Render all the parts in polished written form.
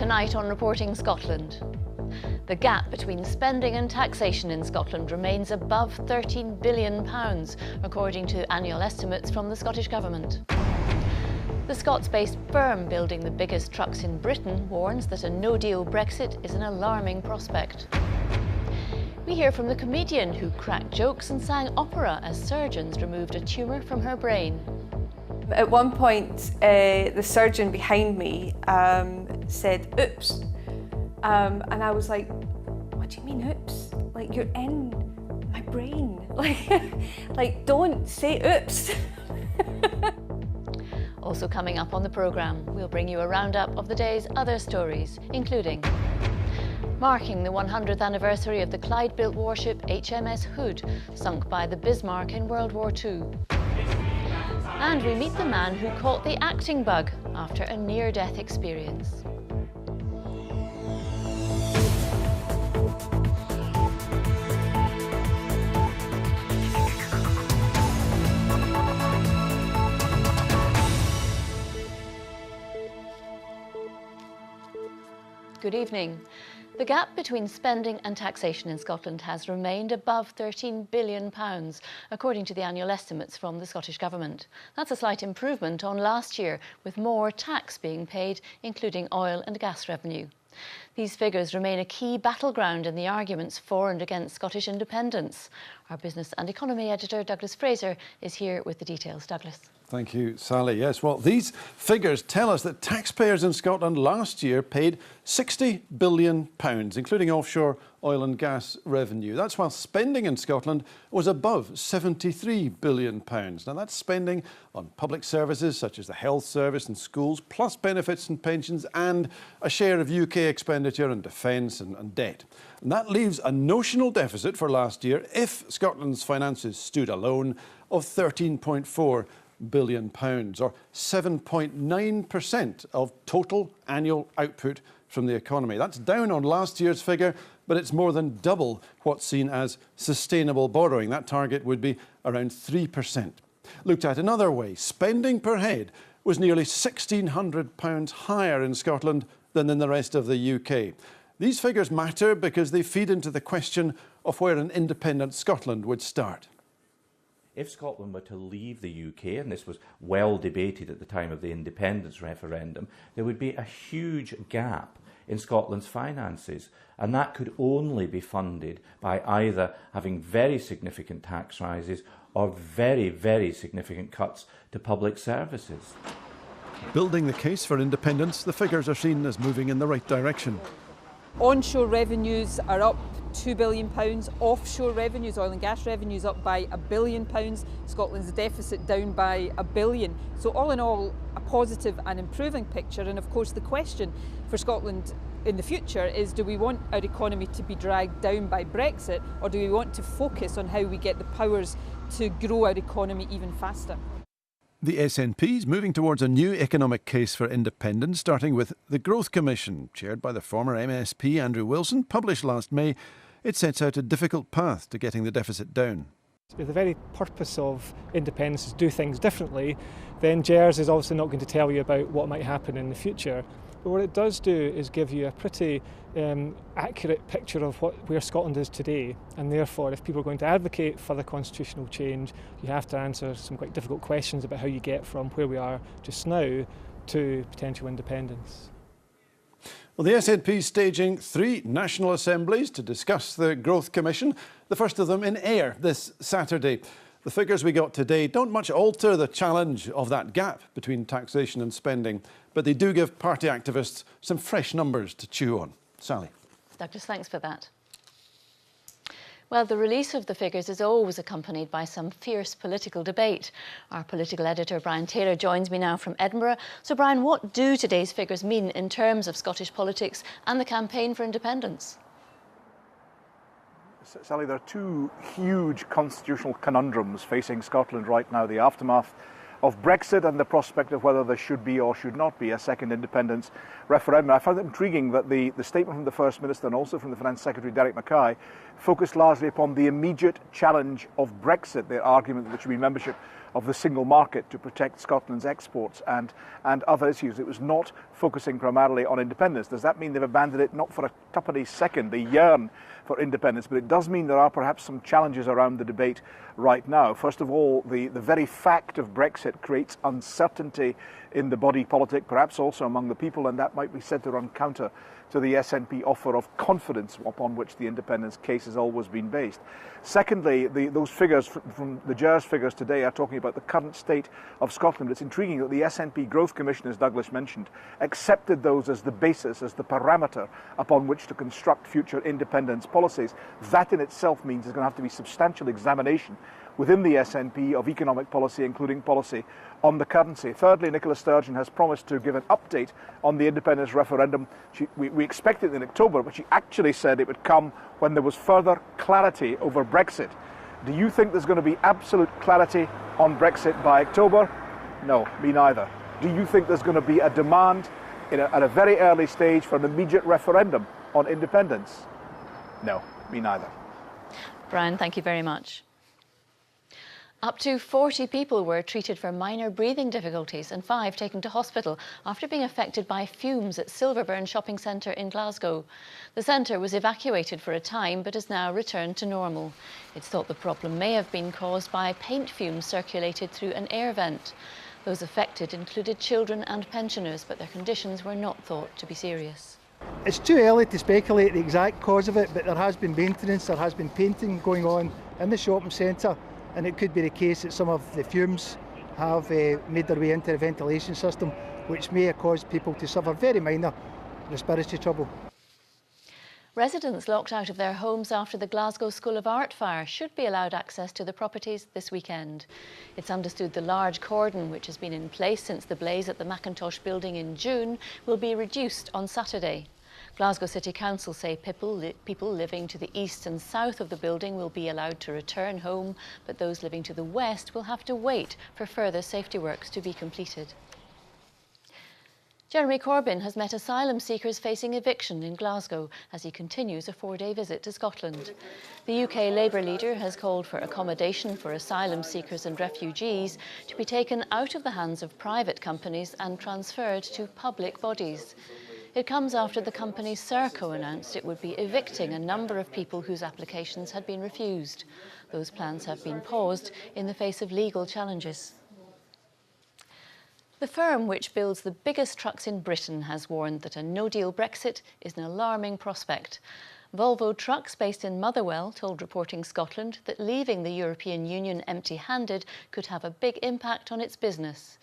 Tonight on Reporting Scotland. The gap between spending and taxation in Scotland remains above £13 billion, according to annual estimates from the Scottish Government. The Scots-based firm building the biggest trucks in Britain warns that a no-deal Brexit is an alarming prospect. We hear from the comedian who cracked jokes and sang opera as surgeons removed a tumour from her brain. At one point, the surgeon behind me said, "Oops." And I was like, "What do you mean, oops? Like, you're in my brain. Like don't say oops." Also coming up on the programme, we'll bring you a roundup of the day's other stories, including marking the 100th anniversary of the Clyde-built warship HMS Hood, sunk by the Bismarck in World War II. And we meet the man who caught the acting bug after a near-death experience. Good evening. The gap between spending and taxation in Scotland has remained above £13 billion, according to the annual estimates from the Scottish Government. That's a slight improvement on last year, with more tax being paid, including oil and gas revenue. These figures remain a key battleground in the arguments for and against Scottish independence. Our business and economy editor, Douglas Fraser, is here with the details. Douglas. Thank you, Sally. Yes, well, these figures tell us that taxpayers in Scotland last year paid £60 billion, including offshore oil and gas revenue. That's while spending in Scotland was above £73 billion. Now, that's spending on public services such as the health service and schools, plus benefits and pensions, and a share of UK expenditure on defence and debt. And that leaves a notional deficit for last year, if Scotland's finances stood alone, of £13.4 billion, or 7.9% of total annual output from the economy. That's down on last year's figure, but it's more than double what's seen as sustainable borrowing. That target would be around 3%. Looked at another way, spending per head was nearly £1,600 higher in Scotland than in the rest of the UK. These figures matter because they feed into the question of where an independent Scotland would start. If Scotland were to leave the UK, and this was well debated at the time of the independence referendum, there would be a huge gap in Scotland's finances, and that could only be funded by either having very significant tax rises or very, very significant cuts to public services. Building the case for independence, the figures are seen as moving in the right direction. Onshore revenues are up £2 billion, offshore revenues, oil and gas revenues up by £1 billion, Scotland's deficit down by £1 billion. So all in all, a positive and improving picture. And of course the question for Scotland in the future is, do we want our economy to be dragged down by Brexit, or do we want to focus on how we get the powers to grow our economy even faster? The SNP is moving towards a new economic case for independence, starting with the Growth Commission, chaired by the former MSP Andrew Wilson, published last May. It sets out a difficult path to getting the deficit down. If the very purpose of independence is do things differently, then GERS is obviously not going to tell you about what might happen in the future. But what it does do is give you a pretty accurate picture of where Scotland is today, and therefore if people are going to advocate for the constitutional change, you have to answer some quite difficult questions about how you get from where we are just now to potential independence. Well, the SNP is staging 3 national assemblies to discuss the Growth Commission, the first of them in Ayr this Saturday. The figures we got today don't much alter the challenge of that gap between taxation and spending, but they do give party activists some fresh numbers to chew on. Sally. Douglas, thanks for that. Well, the release of the figures is always accompanied by some fierce political debate. Our political editor, Brian Taylor, joins me now from Edinburgh. So, Brian, what do today's figures mean in terms of Scottish politics and the campaign for independence? Sally, there are 2 huge constitutional conundrums facing Scotland right now: the aftermath of Brexit and the prospect of whether there should be or should not be a second independence referendum. I found it intriguing that the statement from the First Minister and also from the Finance Secretary Derek Mackay focused largely upon the immediate challenge of Brexit, their argument that there should be membership of the single market to protect Scotland's exports and other issues. It was not focusing primarily on independence. Does that mean they've abandoned it? Not for a tuppenny second. They yearn for independence, but it does mean there are perhaps some challenges around the debate right now. First of all, the very fact of Brexit creates uncertainty in the body politic, perhaps also among the people, and that might be said to run counter to the SNP offer of confidence upon which the independence case has always been based. Secondly, those figures from the GERS figures today are talking about the current state of Scotland. It's intriguing that the SNP Growth Commission, as Douglas mentioned, accepted those as the basis, as the parameter upon which to construct future independence policies. That in itself means there's going to have to be substantial examination within the SNP of economic policy, including policy on the currency. Thirdly, Nicola Sturgeon has promised to give an update on the independence referendum. We expected it in October, but she actually said it would come when there was further clarity over Brexit. Do you think there's going to be absolute clarity on Brexit by October? No, me neither. Do you think there's going to be a demand at a very early stage for an immediate referendum on independence? No, me neither. Brian, thank you very much. Up to 40 people were treated for minor breathing difficulties and 5 taken to hospital after being affected by fumes at Silverburn Shopping Centre in Glasgow. The centre was evacuated for a time but has now returned to normal. It's thought the problem may have been caused by paint fumes circulated through an air vent. Those affected included children and pensioners, but their conditions were not thought to be serious. It's too early to speculate the exact cause of it, but there has been maintenance, there has been painting going on in the shopping centre. And it could be the case that some of the fumes have made their way into the ventilation system, which may have caused people to suffer very minor respiratory trouble. Residents locked out of their homes after the Glasgow School of Art fire should be allowed access to the properties this weekend. It's understood the large cordon, which has been in place since the blaze at the Macintosh building in June, will be reduced on Saturday. Glasgow City Council say people living to the east and south of the building will be allowed to return home, but those living to the west will have to wait for further safety works to be completed. Jeremy Corbyn has met asylum seekers facing eviction in Glasgow as he continues a 4-day visit to Scotland. The UK Labour leader has called for accommodation for asylum seekers and refugees to be taken out of the hands of private companies and transferred to public bodies. It comes after the company Serco announced it would be evicting a number of people whose applications had been refused. Those plans have been paused in the face of legal challenges. The firm which builds the biggest trucks in Britain has warned that a no-deal Brexit is an alarming prospect. Volvo Trucks, based in Motherwell, told Reporting Scotland that leaving the European Union empty-handed could have a big impact on its business.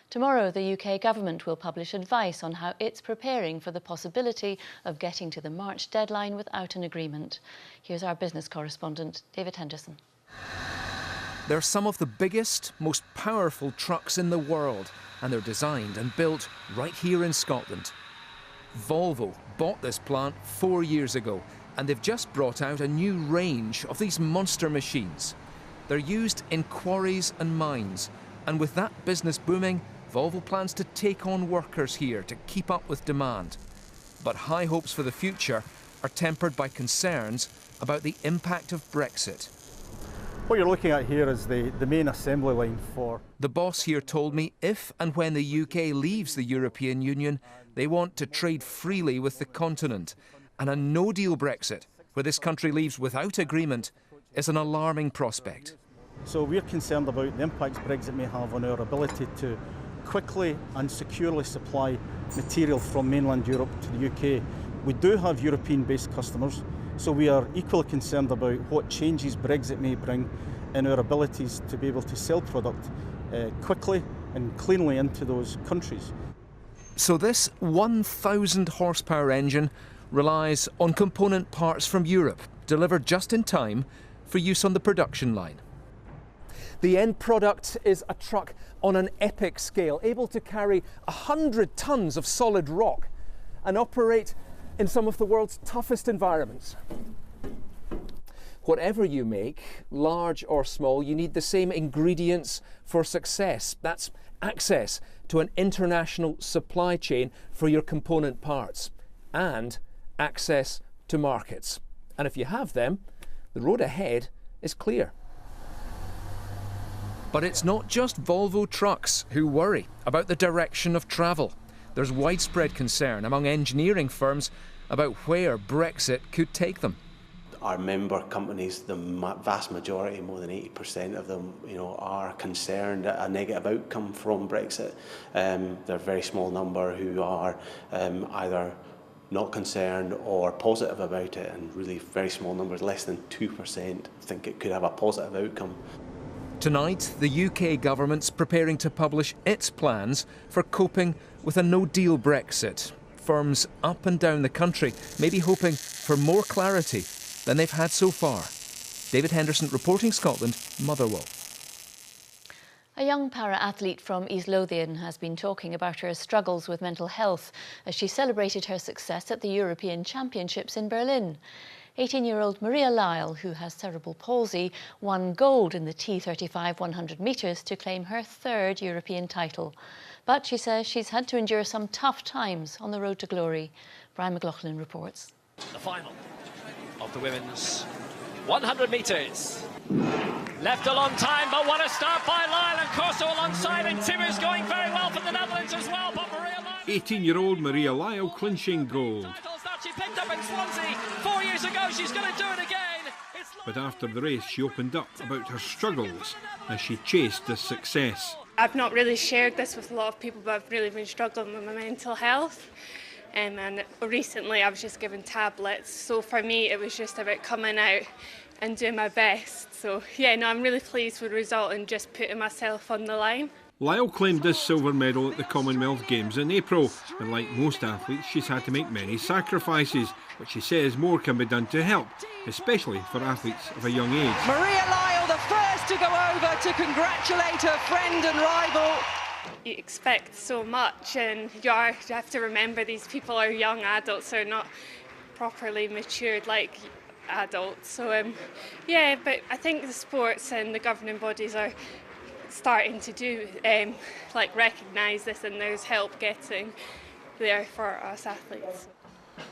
Tomorrow, the UK government will publish advice on how it's preparing for the possibility of getting to the March deadline without an agreement. Here's our business correspondent, David Henderson. They're some of the biggest, most powerful trucks in the world, and they're designed and built right here in Scotland. Volvo bought this plant 4 years ago, and they've just brought out a new range of these monster machines. They're used in quarries and mines, and with that business booming, Volvo plans to take on workers here to keep up with demand. But high hopes for the future are tempered by concerns about the impact of Brexit. What you're looking at here is the main assembly line for... The boss here told me if and when the UK leaves the European Union, they want to trade freely with the continent. And a no-deal Brexit, where this country leaves without agreement, is an alarming prospect. So we're concerned about the impacts Brexit may have on our ability to quickly and securely supply material from mainland Europe to the UK. We do have European-based customers, so we are equally concerned about what changes Brexit may bring in our abilities to be able to sell product quickly and cleanly into those countries. So this 1,000 horsepower engine relies on component parts from Europe, delivered just in time for use on the production line. The end product is a truck on an epic scale, able to carry 100 tons of solid rock and operate in some of the world's toughest environments. Whatever you make, large or small, you need the same ingredients for success. That's access to an international supply chain for your component parts and access to markets. And if you have them, the road ahead is clear. But it's not just Volvo Trucks who worry about the direction of travel. There's widespread concern among engineering firms about where Brexit could take them. Our member companies, the vast majority, more than 80% of them, are concerned at a negative outcome from Brexit. There are a very small number who are either not concerned or positive about it, and really very small numbers, less than 2%, think it could have a positive outcome. Tonight, the UK government's preparing to publish its plans for coping with a no-deal Brexit. Firms up and down the country may be hoping for more clarity than they've had so far. David Henderson, reporting Scotland, Motherwell. A young para-athlete from East Lothian has been talking about her struggles with mental health as she celebrated her success at the European Championships in Berlin. 18-year-old Maria Lyle, who has cerebral palsy, won gold in the T35 100 metres to claim her third European title. But she says she's had to endure some tough times on the road to glory. Brian McLaughlin reports. The final of the women's 100 metres. Left a long time, but what a start by Lyle, and Corso alongside, and Timmer's going very well for the Netherlands as well, but Maria Lyle... 18-year-old Maria Lyle clinching gold. ...that she picked up in Swansea 4 years ago, she's going to do it again. But after the race, she opened up about her struggles as she chased this success. I've not really shared this with a lot of people, but I've really been struggling with my mental health. And recently I was just given tablets, so for me it was just about coming out and doing my best. So yeah, no, I'm really pleased with the result and just putting myself on the line. Lyle claimed this silver medal at the Commonwealth Games in April, and like most athletes she's had to make many sacrifices, but she says more can be done to help, especially for athletes of a young age. Maria Lyle, the first to go over to congratulate her friend and rival. You expect so much, and you have to remember these people are young adults, they're not properly matured like adults. So yeah, but I think the sports and the governing bodies are starting to do recognise this, and there's help getting there for us athletes.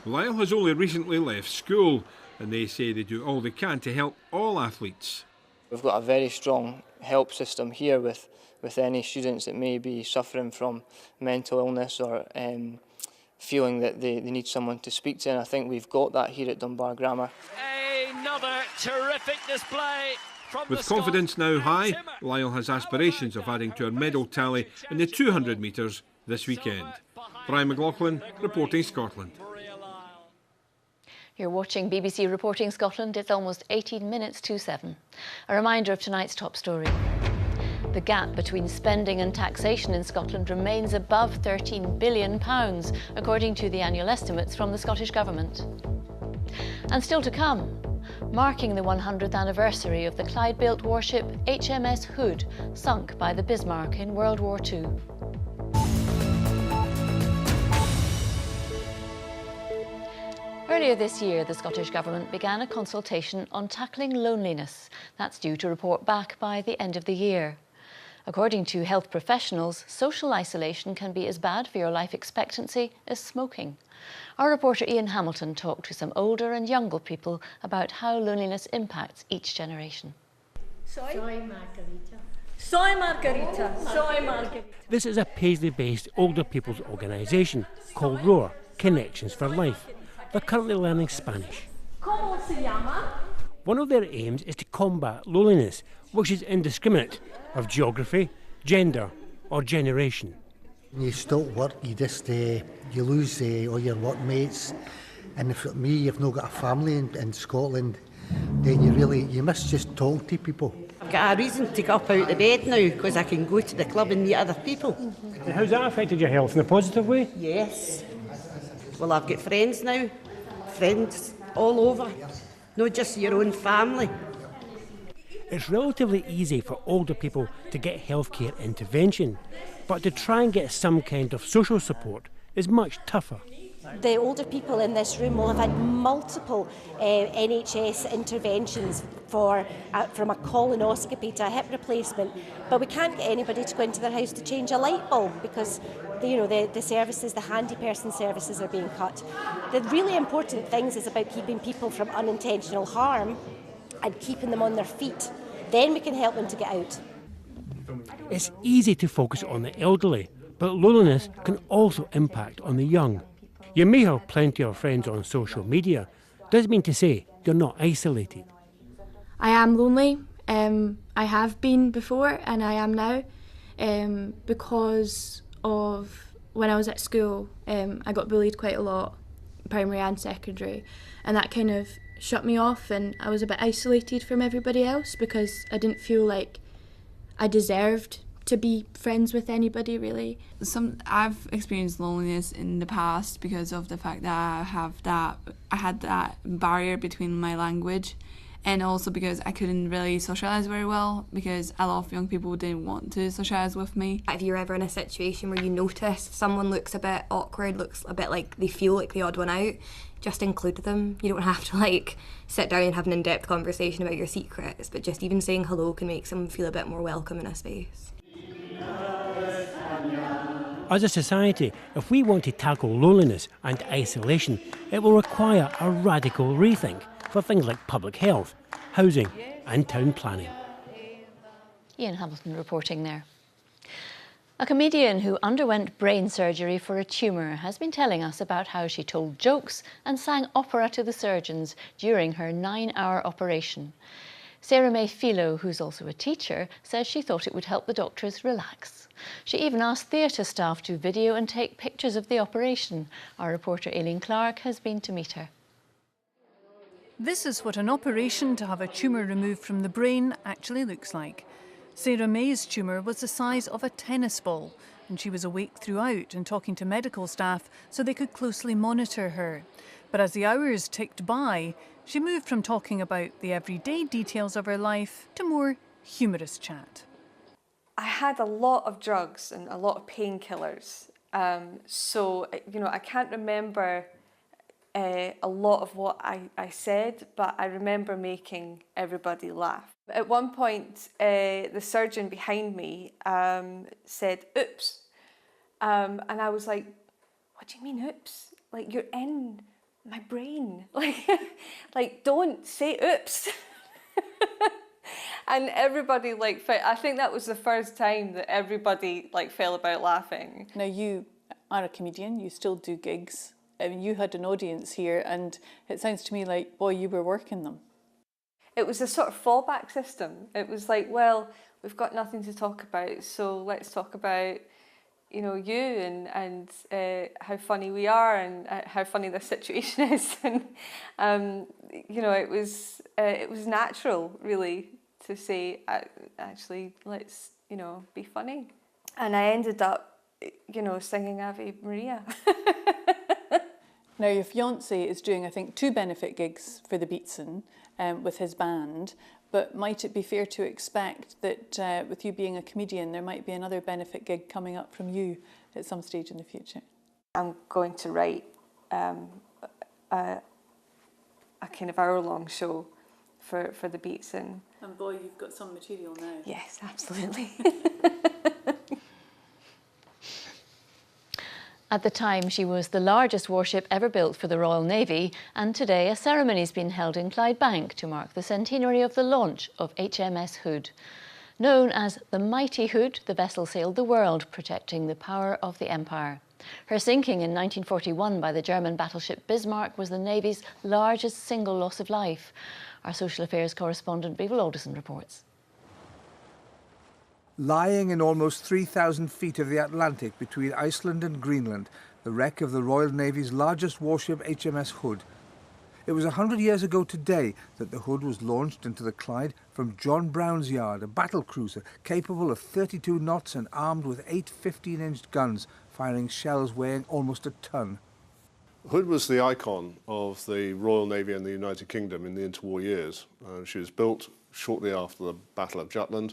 Lyle has only recently left school, and they say they do all they can to help all athletes. We've got a very strong help system here with any students that may be suffering from mental illness or feeling that they need someone to speak to, and I think we've got that here at Dunbar Grammar. Another terrific display. With confidence now high, Lyle has aspirations of adding to her medal tally in the 200 metres this weekend. Brian McLaughlin, reporting Scotland. You're watching BBC Reporting Scotland. It's almost 18 minutes to 7. A reminder of tonight's top story. The gap between spending and taxation in Scotland remains above £13 billion, according to the annual estimates from the Scottish Government. And still to come, marking the 100th anniversary of the Clyde-built warship HMS Hood, sunk by the Bismarck in World War II. Earlier this year, the Scottish Government began a consultation on tackling loneliness. That's due to report back by the end of the year. According to health professionals, social isolation can be as bad for your life expectancy as smoking. Our reporter Ian Hamilton talked to some older and younger people about how loneliness impacts each generation. Soy Margarita. Soy Margarita. Soy Margarita. This is a Paisley-based older people's organisation called ROAR, Connections for Life. They're currently learning Spanish. ¿Cómo se llama? One of their aims is to combat loneliness, which is indiscriminate of geography, gender or generation. When you stop work, you just you lose all your workmates, and if like me, you've not got a family in Scotland, then you miss just talking to people. I've got a reason to get up out of bed now because I can go to the club and meet other people. And how's that affected your health in a positive way? Yes. Well, I've got friends now, friends all over, not just your own family. It's relatively easy for older people to get healthcare intervention, but to try and get some kind of social support is much tougher. The older people in this room will have had multiple NHS interventions from a colonoscopy to a hip replacement, but we can't get anybody to go into their house to change a light bulb because the services, the handy person services are being cut. The really important things is about keeping people from unintentional harm and keeping them on their feet. Then we can help them to get out. It's easy to focus on the elderly, but loneliness can also impact on the young. You may have plenty of friends on social media. Doesn't mean to say you're not isolated. I am lonely. I have been before and I am now because of when I was at school. I got bullied quite a lot, primary and secondary, and that kind of shut me off, and I was a bit isolated from everybody else because I didn't feel like I deserved to be friends with anybody, really. I've experienced loneliness in the past because of the fact that I had that barrier between my language, and also because I couldn't really socialise very well because a lot of young people didn't want to socialise with me. If you're ever in a situation where you notice someone looks a bit awkward, looks a bit like they feel like the odd one out, just include them. You don't have to sit down and have an in-depth conversation about your secrets, but just even saying hello can make someone feel a bit more welcome in a space. As a society, if we want to tackle loneliness and isolation, it will require a radical rethink for things like public health, housing and town planning. Ian Hamilton reporting there. A comedian who underwent brain surgery for a tumour has been telling us about how she told jokes and sang opera to the surgeons during her 9-hour operation. Sarah May Philo, who's also a teacher, says she thought it would help the doctors relax. She even asked theatre staff to video and take pictures of the operation. Our reporter Aileen Clark has been to meet her. This is what an operation to have a tumour removed from the brain actually looks like. Sarah May's tumour was the size of a tennis ball, and she was awake throughout and talking to medical staff so they could closely monitor her. But as the hours ticked by, she moved from talking about the everyday details of her life to more humorous chat. I had a lot of drugs and a lot of painkillers, so I can't remember a lot of what I said, but I remember making everybody laugh. At one point, the surgeon behind me said, "Oops," and I was like, "What do you mean, oops? Like, you're in my brain. Like don't say oops." And everybody I think that was the first time that everybody fell about laughing. Now you are a comedian, you still do gigs. I mean, you had an audience here, and it sounds to me like, boy, you were working them. It was a sort of fallback system. It was like, well, we've got nothing to talk about, so let's talk about, you and how funny we are and how funny this situation is. And it was natural, really, to say, actually, let's be funny. And I ended up, singing Ave Maria. Now, your fiancé is doing, I think, 2 benefit gigs for the Beatson with his band, but might it be fair to expect that with you being a comedian, there might be another benefit gig coming up from you at some stage in the future? I'm going to write a kind of hour-long show for the Beatson. And boy, you've got some material now. Yes, absolutely. At the time, she was the largest warship ever built for the Royal Navy, and today a ceremony's been held in Clydebank to mark the centenary of the launch of HMS Hood. Known as the Mighty Hood, the vessel sailed the world, protecting the power of the Empire. Her sinking in 1941 by the German battleship Bismarck was the Navy's largest single loss of life. Our social affairs correspondent Beavel Alderson reports. Lying in almost 3,000 feet of the Atlantic between Iceland and Greenland, the wreck of the Royal Navy's largest warship HMS Hood. It was 100 years ago today that the Hood was launched into the Clyde from John Brown's yard, a battle cruiser capable of 32 knots and armed with 8 15-inch guns, firing shells weighing almost a ton. Hood was the icon of the Royal Navy in the United Kingdom in the interwar years. She was built shortly after the Battle of Jutland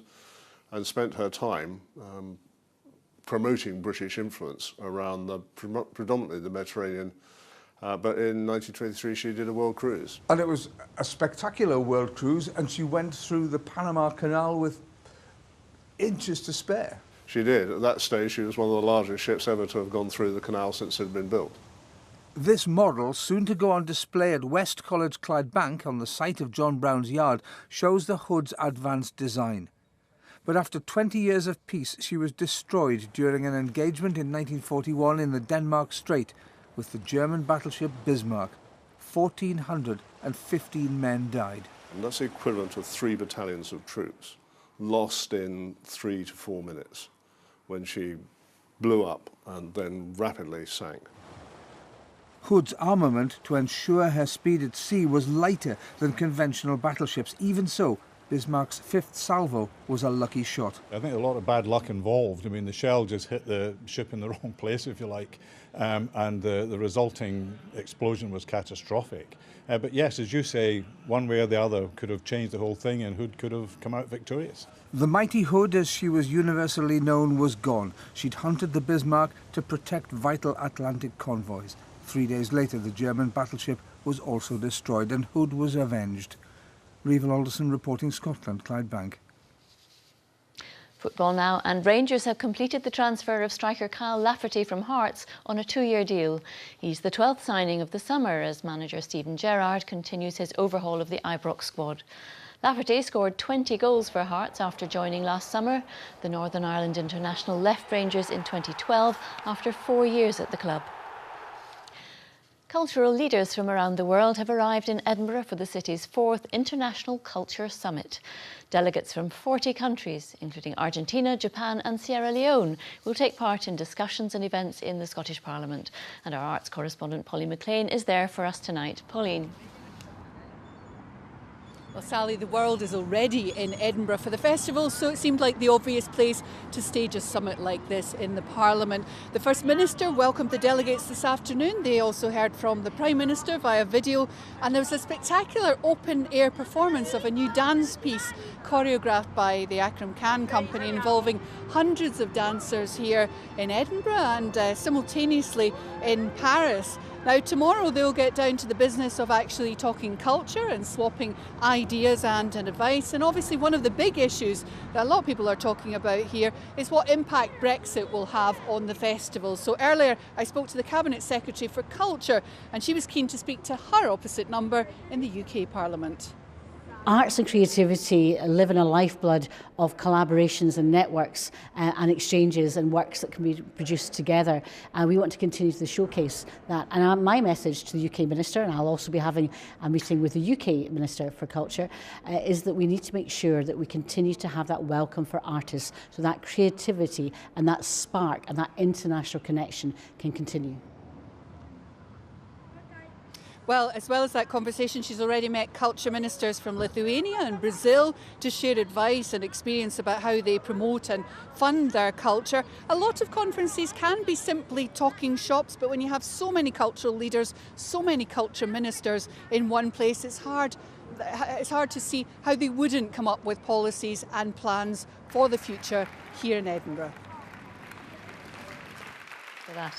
and spent her time promoting British influence around predominantly the Mediterranean. But in 1923 she did a world cruise. And it was a spectacular world cruise, and she went through the Panama Canal with inches to spare. She did. At that stage she was one of the largest ships ever to have gone through the canal since it had been built. This model, soon to go on display at West College Clydebank on the site of John Brown's yard, shows the Hood's advanced design. But after 20 years of peace, she was destroyed during an engagement in 1941 in the Denmark Strait with the German battleship Bismarck. 1,415 men died. And that's the equivalent of 3 battalions of troops lost in 3 to 4 minutes when she blew up and then rapidly sank. Hood's armament to ensure her speed at sea was lighter than conventional battleships. Even so, Bismarck's 5th salvo was a lucky shot. I think a lot of bad luck involved. I mean, the shell just hit the ship in the wrong place, if you like, and the resulting explosion was catastrophic. But yes, as you say, one way or the other could have changed the whole thing and Hood could have come out victorious. The mighty Hood, as she was universally known, was gone. She'd hunted the Bismarck to protect vital Atlantic convoys. 3 days later, the German battleship was also destroyed and Hood was avenged. Revel Alderson reporting Scotland, Clydebank. Football now, and Rangers have completed the transfer of striker Kyle Lafferty from Hearts on a 2-year deal. He's the 12th signing of the summer as manager Stephen Gerrard continues his overhaul of the Ibrox squad. Lafferty scored 20 goals for Hearts after joining last summer. The Northern Ireland international left Rangers in 2012 after 4 years at the club. Cultural leaders from around the world have arrived in Edinburgh for the city's 4th International Culture Summit. Delegates from 40 countries, including Argentina, Japan and Sierra Leone, will take part in discussions and events in the Scottish Parliament. And our arts correspondent Pauline McLean is there for us tonight. Pauline. Well, Sally, the world is already in Edinburgh for the festival, so it seemed like the obvious place to stage a summit like this in the Parliament. The First Minister welcomed the delegates this afternoon. They also heard from the Prime Minister via video, and there was a spectacular open-air performance of a new dance piece choreographed by the Akram Khan Company involving hundreds of dancers here in Edinburgh and simultaneously in Paris. Now, tomorrow they'll get down to the business of actually talking culture and swapping ideas and advice. And obviously one of the big issues that a lot of people are talking about here is what impact Brexit will have on the festival. So earlier I spoke to the Cabinet Secretary for Culture and she was keen to speak to her opposite number in the UK Parliament. Arts and creativity live in a lifeblood of collaborations and networks and exchanges and works that can be produced together. And we want to continue to showcase that. And my message to the UK Minister, and I'll also be having a meeting with the UK Minister for Culture, is that we need to make sure that we continue to have that welcome for artists so that creativity and that spark and that international connection can continue. Well, as well as that conversation, she's already met culture ministers from Lithuania and Brazil to share advice and experience about how they promote and fund their culture. A lot of conferences can be simply talking shops, but when you have so many cultural leaders, so many culture ministers in one place, it's hard to see how they wouldn't come up with policies and plans for the future here in Edinburgh. For that.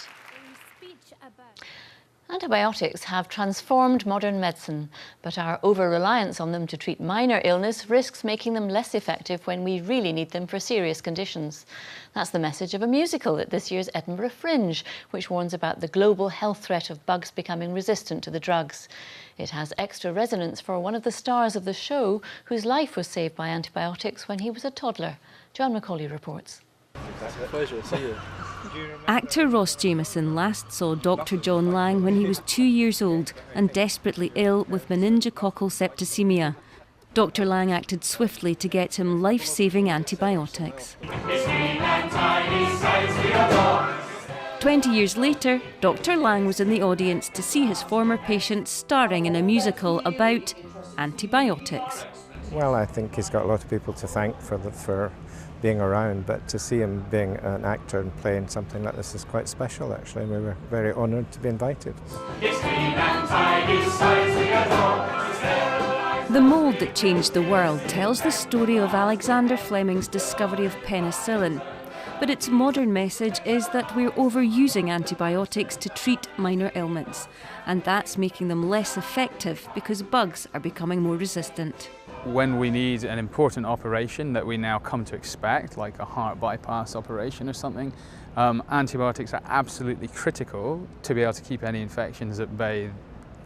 Antibiotics have transformed modern medicine, but our over-reliance on them to treat minor illness risks making them less effective when we really need them for serious conditions. That's the message of a musical at this year's Edinburgh Fringe, which warns about the global health threat of bugs becoming resistant to the drugs. It has extra resonance for one of the stars of the show, whose life was saved by antibiotics when he was a toddler. John Macaulay reports. It's a pleasure to see you. Actor Ross Jameson last saw Dr. John Lang when he was 2 years old and desperately ill with meningococcal septicemia. Dr. Lang acted swiftly to get him life-saving antibiotics. 20 years later, Dr. Lang was in the audience to see his former patient starring in a musical about antibiotics. Well, I think he's got a lot of people to thank for being around, but to see him being an actor and playing something like this is quite special, actually. We were very honoured to be invited. The mould that changed the world tells the story of Alexander Fleming's discovery of penicillin. But its modern message is that we're overusing antibiotics to treat minor ailments, and that's making them less effective because bugs are becoming more resistant. When we need an important operation that we now come to expect, like a heart bypass operation or something, antibiotics are absolutely critical to be able to keep any infections at bay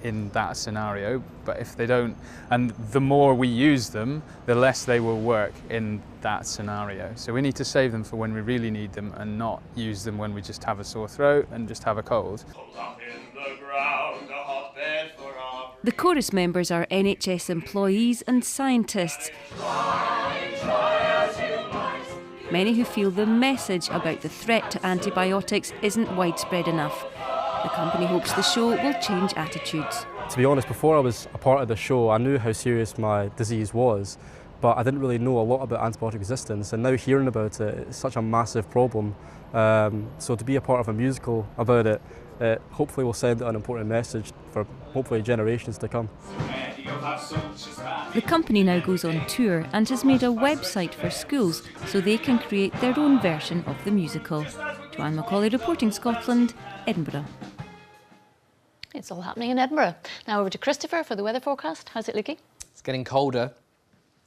in that scenario, but if they don't, and the more we use them, the less they will work in that scenario. So we need to save them for when we really need them and not use them when we just have a sore throat and just have a cold. The chorus members are NHS employees and scientists, many who feel the message about the threat to antibiotics isn't widespread enough. The company hopes the show will change attitudes. To be honest, before I was a part of the show, I knew how serious my disease was, but I didn't really know a lot about antibiotic resistance, and now hearing about it, it's such a massive problem. So to be a part of a musical about it, hopefully will send an important message for hopefully generations to come. The company now goes on tour and has made a website for schools so they can create their own version of the musical. Joanne Macaulay reporting Scotland, Edinburgh. It's all happening in Edinburgh. Now over to Christopher for the weather forecast. How's it looking? It's getting colder.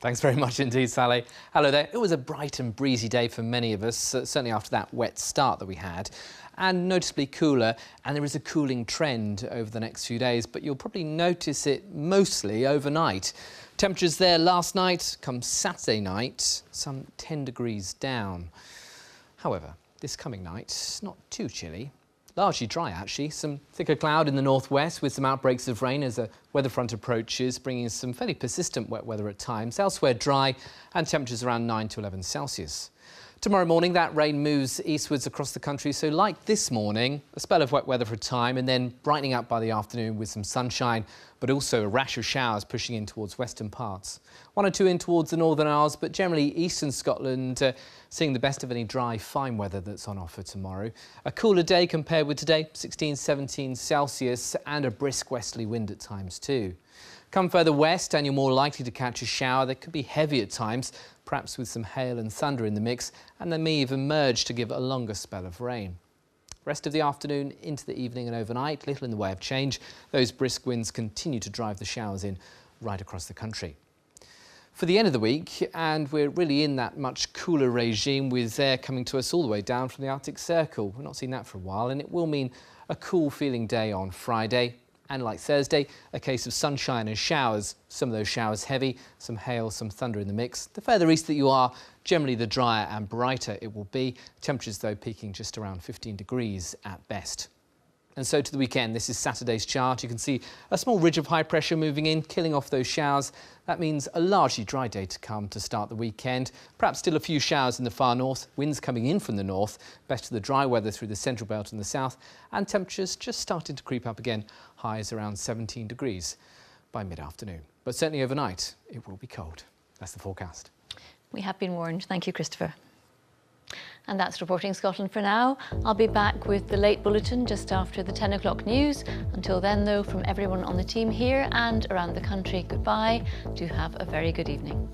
Thanks very much indeed, Sally. Hello there. It was a bright and breezy day for many of us, certainly after that wet start that we had, and noticeably cooler, and there is a cooling trend over the next few days, but you'll probably notice it mostly overnight. Temperatures there last night, come Saturday night, some 10 degrees down. However, this coming night, not too chilly. Largely dry, actually. Some thicker cloud in the northwest with some outbreaks of rain as a weather front approaches, bringing some fairly persistent wet weather at times. Elsewhere dry and temperatures around 9 to 11 Celsius. Tomorrow morning, that rain moves eastwards across the country. So like this morning, a spell of wet weather for a time and then brightening up by the afternoon with some sunshine, but also a rash of showers pushing in towards western parts. 1 or 2 in towards the Northern Isles, but generally eastern Scotland seeing the best of any dry, fine weather that's on offer tomorrow. A cooler day compared with today, 16, 17 Celsius, and a brisk westerly wind at times too. Come further west and you're more likely to catch a shower that could be heavy at times, perhaps with some hail and thunder in the mix, and they may even merge to give a longer spell of rain. Rest of the afternoon into the evening and overnight, little in the way of change. Those brisk winds continue to drive the showers in right across the country. For the end of the week, and we're really in that much cooler regime with air coming to us all the way down from the Arctic Circle. We've not seen that for a while, and it will mean a cool feeling day on Friday. And like Thursday, a case of sunshine and showers. Some of those showers heavy, some hail, some thunder in the mix. The further east that you are, generally the drier and brighter it will be. Temperatures, though, peaking just around 15 degrees at best. And so to the weekend, this is Saturday's chart. You can see a small ridge of high pressure moving in, killing off those showers. That means a largely dry day to come to start the weekend. Perhaps still a few showers in the far north, winds coming in from the north, best of the dry weather through the central belt and the south, and temperatures just starting to creep up again, highs around 17 degrees by mid-afternoon. But certainly overnight, it will be cold. That's the forecast. We have been warned. Thank you, Christopher. And that's Reporting Scotland for now. I'll be back with the late bulletin just after the 10 o'clock news. Until then, though, from everyone on the team here and around the country, goodbye. Do have a very good evening.